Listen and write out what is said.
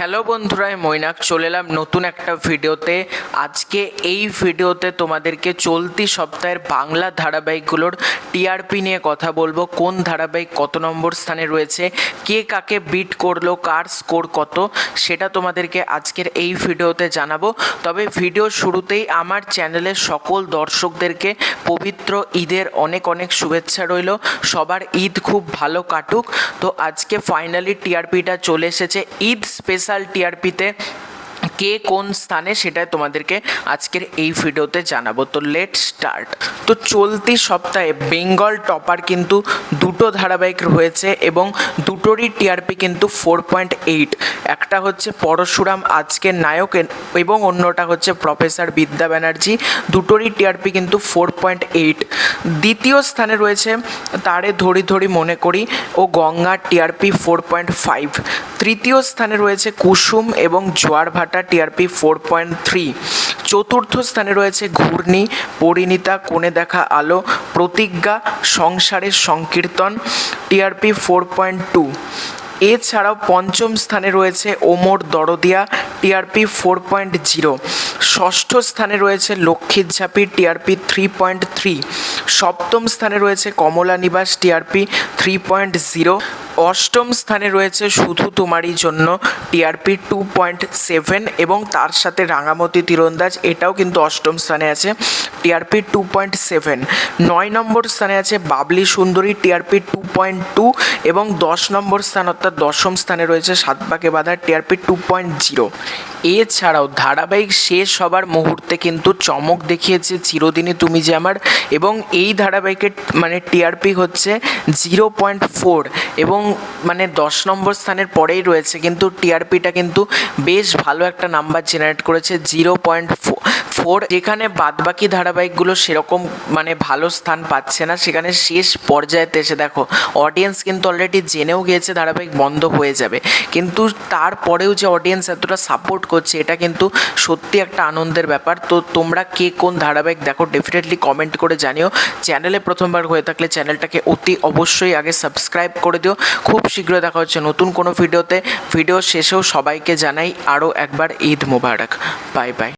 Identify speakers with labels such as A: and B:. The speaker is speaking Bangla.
A: হ্যালো বন্ধুরা, মৈনাক চলে এলাম নতুন একটা ভিডিওতে। আজকে এই ভিডিওতে তোমাদেরকে চলতি সপ্তাহের বাংলা ধারাবাহিকগুলোর টিআরপি নিয়ে কথা বলবো। কোন ধারাবাহিক কত নম্বর স্থানে রয়েছে, কে কাকে বিট করলো, কার স্কোর কত, সেটা তোমাদেরকে আজকের এই ভিডিওতে জানাবো। তবে ভিডিও শুরুতেই আমার চ্যানেলের সকল দর্শকদেরকে পবিত্র ঈদের অনেক অনেক শুভেচ্ছা রইল। সবার ঈদ খুব ভালো কাটুক। তো আজকে ফাইনালি টিআরপিটা চলে এসেছে। ঈদ স্পেশাল টিআরপিতে কে কোন স্থানে সেটা তোমাদেরকে আজকের এই ভিডিওতে জানাবো। তো লেট স্টার্ট। তো চলতি সপ্তাহে বেঙ্গল টপার কিন্তু দুটো ধারাবাহিক রয়েছে এবং দুটোরই টিআরপি কিন্তু 4.8। একটা হচ্ছে পরশুরাম আজকের নায়ক এবং অন্যটা হচ্ছে প্রফেসর বিদ্যা ব্যানার্জি। দুটোরই টিআরপি কিন্তু 4.8। দ্বিতীয় স্থানে রয়েছে তারে ধরি ধরি মনে করি ও গঙ্গার টিআরপি 4.5। তৃতীয় স্থানে রয়েছে কুসুম এবং জোয়ার ভাটা টিআরপি 4.3। চতুর্থ স্থানে রয়েছে ঘূর্ণি, পরিণীতা, কোণে দেখা আলো, প্রতিজ্ঞা, সংসারের সংকীর্তন টিআরপি 4.2। এছাড়াও পঞ্চম স্থানে রয়েছে ওমর দরদিয়া টিআরপি 4.0। ষষ্ঠ স্থানে রয়েছে লক্ষ্মীর ঝাঁপি টিআরপি 3.3। সপ্তম স্থানে রয়েছে কমলা নিবাস টিআরপি 3.0। অষ্টম স্থানে রয়েছে শুধু তোমারই জন্য টিআরপি 2.7 এবং তার সাথে রাঙামতি তীরন্দাজ এটাও কিন্তু অষ্টম স্থানে আছে টিআরপি 2.7। 9 নম্বর স্থানে আছে বাবলি সুন্দরী টিআরপি 2.2 এবং 10 নম্বর স্থান অর্থাৎ দশম স্থানে রয়েছে সাতপাকে বাঁধা টিআরপি 2.0। এছাড়াও ধারাবাহিক শেষ হবার মুহূর্তে কিন্তু চমক দেখিয়েছে চিরদিনই তুমি যে আমার, এবং এই ধারাবাহিকের টিআরপি হচ্ছে 0.4 এবং 10 নম্বর স্থানের পরেই রয়েছে, কিন্তু টিআরপিটা কিন্তু বেশ ভালো একটা নাম্বার জেনারেট করেছে 0.4। যেখানে বাদবাকি ধারাবাহিকগুলো সেরকম ভালো স্থান পাচ্ছে না, সেখানে শেষ পর্যায়েতে এসে দেখো অডিয়েন্স কিন্তু অলরেডি জেনেও গিয়েছে ধারাবাহিক বন্ধ হয়ে যাবে, কিন্তু তারপরেও যে অডিয়েন্স এতটা সাপোর্ট করছে এটা কিন্তু সত্যি একটা আনন্দের ব্যাপার। তো তোমরা কে কোন ধারাবাহিক দেখো ডেফিনেটলি কমেন্ট করে জানিও। চ্যানেলে প্রথমবার হয়ে থাকলে চ্যানেলটাকে অতি অবশ্যই আগে সাবস্ক্রাইব করে দিও। খুব শীঘ্রই দেখা হচ্ছে নতুন কোনো ভিডিওতে। ভিডিও শেষেও সবাইকে জানাই আরও একবার ঈদ মোবারক। Bye bye.